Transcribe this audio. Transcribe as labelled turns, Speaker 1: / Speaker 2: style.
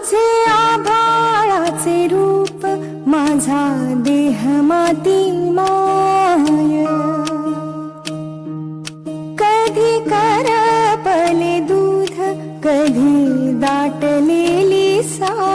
Speaker 1: तुझे आभाळाचे रूप, माझा देह माती माय. कधी करपले दूध, कधी दाटलेली साय.